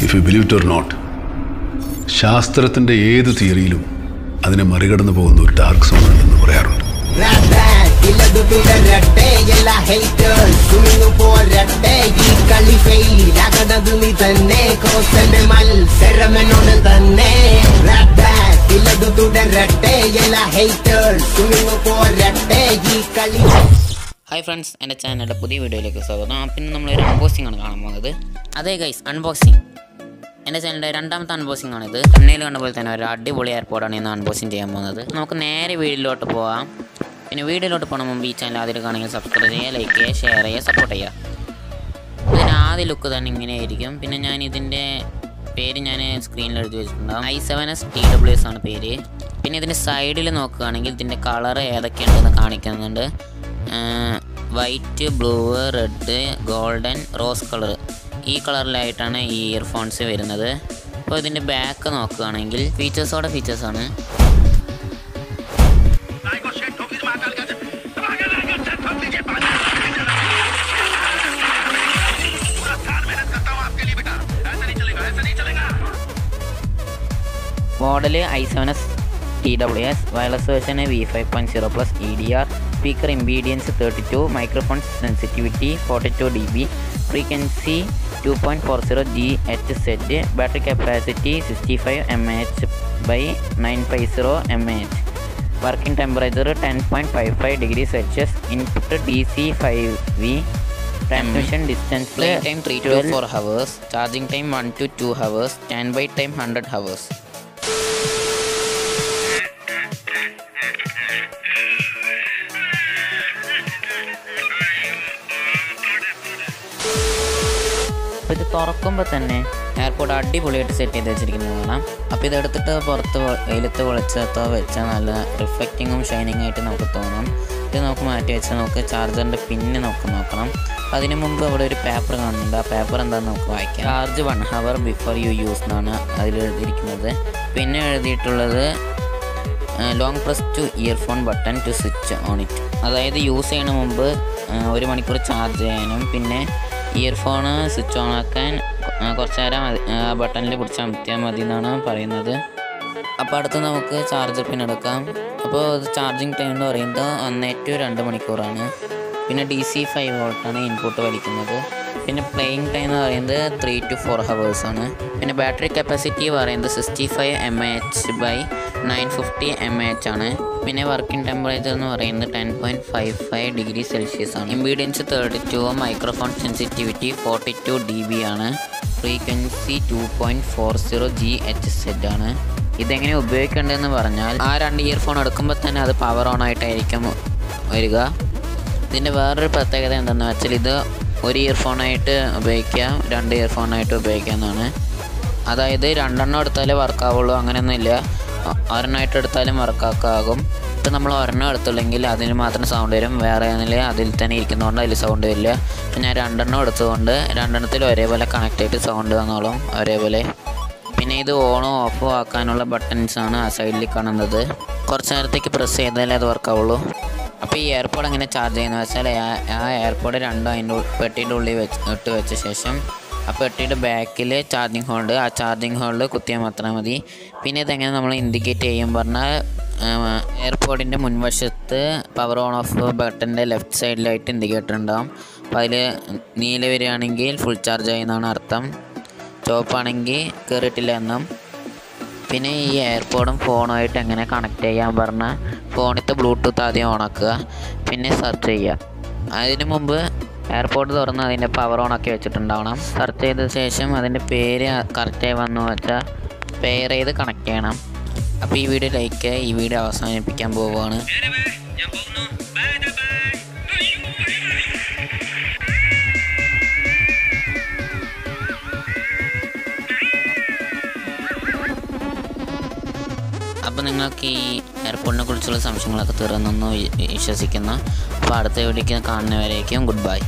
If you believe it or not, ശാസ്ത്രത്തിന്റെ ഏത് തിയറിയിലും അതിനെ മറികടന്നു പോകുന്ന ഒരു ഡാർക്ക് സോൺ ഉണ്ടെന്ന് പറയാറുണ്ട്. ഹായ് ഫ്രണ്ട്സ്, എൻ്റെ ചാനലിൻ്റെ പുതിയ വീഡിയോയിലേക്ക് സ്വാഗതം. പിന്നെ നമ്മളൊരു അൺബോക്സിംഗ് ആണ് കാണാൻ പോകുന്നത്. അതെ ഗൈസ്, അൺബോക്സിംഗ്. എൻ്റെ ചാനലിൻ്റെ രണ്ടാമത്തെ അൺബോക്സിംഗ് ആണിത്. തമിഴിൽ കണ്ട പോലെ തന്നെ ഒരു അടിപൊളി എയർപോഡാണ് ഇന്ന് അൺബോക്സിംഗ് ചെയ്യാൻ പോകുന്നത്. നമുക്ക് നേരെ വീഡിയോയിലോട്ട് പോകാം. പിന്നെ വീഡിയോയിലോട്ട് പോകണം മുമ്പ് ഈ ചാനൽ ആദ്യം കാണുമെങ്കിൽ സബ്സ്ക്രൈബ് ചെയ്യുക, ലൈക്ക് ചെയ്യുക, ഷെയർ ചെയ്യുക, സപ്പോർട്ട് ചെയ്യുക. ഇതിന് ആദ്യ ലുക്ക് തന്നെ ഇങ്ങനെ ആയിരിക്കും. പിന്നെ ഞാൻ ഇതിൻ്റെ പേര് ഞാൻ സ്ക്രീനിൽ എഴുതി വെച്ചിട്ടുണ്ടാകും. i7S-TWS ആണ് പേര്. പിന്നെ ഇതിൻ്റെ സൈഡിൽ നോക്കുകയാണെങ്കിൽ ഇതിൻ്റെ കളർ ഏതൊക്കെയുണ്ടെന്ന് കാണിക്കുന്നുണ്ട്. White, blue, red, golden, rose colour. ഈ കളറിലായിട്ടാണ് ഈ ഇയർഫോൺസ് വരുന്നത്. അപ്പോൾ ഇതിൻ്റെ ബാക്ക് നോക്കുകയാണെങ്കിൽ ഫീച്ചേഴ്സാണ്. Model i7S-TWS, wireless version V5.0+ EDR, speaker impedance 32, microphone sensitivity 42 dB, frequency 2.40 GHz, battery capacity 65 mAh/950 mAh, working temperature 10.55 degrees Celsius, input DC 5V, transmission distance play time 3 to 4 hours, charging time 1 to 2 hours, stand by time 100 hours. അപ്പോൾ ഇത് തുറക്കുമ്പോൾ തന്നെ AirPod അടിപൊളിയായിട്ട് set ചെയ്ത് വെച്ചിരിക്കുന്നത് കാണാം. അപ്പോൾ ഇതെടുത്തിട്ട് പുറത്ത് വെയിലത്ത് വെളിച്ചത്തോ വെച്ചാൽ നല്ല റിഫ്ലക്റ്റിങ്ങും ഷൈനിങ് ആയിട്ട് നമുക്ക് തോന്നും. ഇത് നമുക്ക് മാറ്റി വെച്ചാൽ നമുക്ക് ചാർജറിൻ്റെ പിന്ന് നോക്കണം. അതിന് മുമ്പ് അവിടെ ഒരു പേപ്പർ കാണുന്നുണ്ട്. ആ പേപ്പർ എന്താണെന്ന് നമുക്ക് വായിക്കാം. Charge 1 hour before you use എന്നാണ് അതിൽ എഴുതിയിരിക്കുന്നത്. പിന്നെ എഴുതിയിട്ടുള്ളത് long press to earphone button to switch on it. അതായത് യൂസ് ചെയ്യണ മുമ്പ് 1 മണിക്കൂർ ചാർജ് ചെയ്യാനും പിന്നെ ഇയർഫോണ് സ്വിച്ച് ഓൺ ആക്കാൻ കുറച്ച് നേരം ബട്ടണിൽ പിടിച്ച് അമർത്തിയാൽ മതി എന്നാണ് പറയുന്നത്. അപ്പോൾ അടുത്ത് നമുക്ക് ചാർജർ പിൻ എടുക്കാം. അപ്പോൾ ഇത് ചാർജിങ് ടൈം എന്ന് പറയുന്നത് 1 to 2 മണിക്കൂറാണ്. പിന്നെ DC 5 volt ഇൻപുട്ട് വലിക്കുന്നത്. പിന്നെ പ്ലേയിങ് ടൈം എന്ന് പറയുന്നത് 3 to 4 hours ആണ്. പിന്നെ ബാറ്ററി കപ്പാസിറ്റി പറയുന്നത് 65 mAh/950 mAh ആണ്. പിന്നെ വർക്കിംഗ് ടെമ്പറേച്ചർ എന്ന് പറയുന്നത് 10.55 degrees Celsius ആണ്. ഇംപീഡിയൻസ് 32, മൈക്രോഫോൺ സെൻസിറ്റിവിറ്റി 42 dB ആണ്. ഫ്രീക്വൻസി 2.40 GHz ആണ്. ഇതെങ്ങനെ ഉപയോഗിക്കേണ്ടതെന്ന് പറഞ്ഞാൽ ആ 2 ഇയർഫോൺ എടുക്കുമ്പോൾ തന്നെ അത് പവർ ഓൺ ആയിട്ടായിരിക്കും വരിക. ഇതിൻ്റെ വേറൊരു പ്രത്യേകത എന്താണെന്ന് വെച്ചാൽ ഇത് 1 ഇയർഫോണായിട്ട് ഉപയോഗിക്കാം, 2 ഇയർഫോണായിട്ട് ഉപയോഗിക്കാം എന്നാണ്. അതായത് 2 എടുത്താലേ വർക്കാവുള്ളൂ, അങ്ങനെയൊന്നുമില്ല. 1 എടുത്താലും വർക്കാക്കാകും. ഇപ്പം നമ്മൾ 1 എടുത്തുള്ളെങ്കിൽ അതിന് മാത്രം സൗണ്ട് വരും, വേറെ ആണെങ്കിൽ അതിൽ തന്നെ ഇരിക്കുന്നതുകൊണ്ട് അതിൽ സൗണ്ട് വരില്ല. അപ്പം ഞാൻ 2 എടുത്തുകൊണ്ട് 2 ഒരേപോലെ കണക്ട് ആയിട്ട് സൗണ്ട് വന്നോളും ഒരേപോലെ. പിന്നെ ഇത് ഓണോ ഓഫോ ആക്കാനുള്ള ബട്ടൺസാണ് ആ സൈഡിൽ കാണുന്നത്. കുറച്ച് നേരത്തേക്ക് പ്രസ് ചെയ്താലേ അത് വർക്കാവുള്ളൂ. അപ്പോൾ ഈ എയർപോഡ് എങ്ങനെ ചാർജ് ചെയ്യുന്നത് വെച്ചാൽ ആ എയർപോഡ് 2 അതിൻ്റെ പെട്ടിയുടെ ഉള്ളിൽ ഇട്ട് വെച്ച ശേഷം ആ പെട്ടിയുടെ ബാക്കിൽ ചാർജിങ് ഹോൾഡ്, ആ ചാർജിങ് ഹോൾഡ് കുത്തിയാൽ മാത്രം മതി. പിന്നെ ഇതെങ്ങനെ നമ്മൾ ഇൻഡിക്കേറ്റ് ചെയ്യും പറഞ്ഞാൽ എയർപോഡിൻ്റെ മുൻവശത്ത് പവർ ഓൺ ഓഫ് ബട്ടൻ്റെ ലെഫ്റ്റ് സൈഡിലായിട്ട് ഇൻഡിക്കേറ്റർ ഉണ്ടാകും. അപ്പോൾ അതിൽ നീല വരികയാണെങ്കിൽ ഫുൾ ചാർജ് ആയെന്നാണ് അർത്ഥം, ചുവപ്പാണെങ്കിൽ കയറിയിട്ടില്ല എന്നും. പിന്നെ ഈ എയർപോഡും ഫോണുമായിട്ട് എങ്ങനെ കണക്ട് ചെയ്യാൻ പറഞ്ഞാൽ ഫോണിലത്തെ ബ്ലൂടൂത്ത് ആദ്യം ഓണാക്കുക, പിന്നെ സെർച്ച് ചെയ്യുക. അതിന് മുമ്പ് എയർപോഡ് തുറന്ന് അതിൻ്റെ പവർ ഓണാക്കി വെച്ചിട്ടുണ്ടാവണം. സെർച്ച് ചെയ്ത ശേഷം അതിൻ്റെ പേര് കറക്റ്റായി വന്നു വെച്ചാൽ പെയർ ചെയ്ത് കണക്ട് ചെയ്യണം. അപ്പോൾ ഈ വീഡിയോ ലൈക്ക് ചെയ്യുക. ഈ വീഡിയോ അവസാനിപ്പിക്കാൻ പോവുകയാണ്. അപ്പോൾ നിങ്ങൾക്ക് ഈ എയർപോഡിനെ കുറിച്ചുള്ള സംശയങ്ങളൊക്കെ തീർന്നെന്ന് വിശ്വസിക്കുന്നു. അപ്പോൾ അടുത്ത വീഡിയോക്ക് കാണുന്നവരേക്കും ഗുഡ് ബൈ.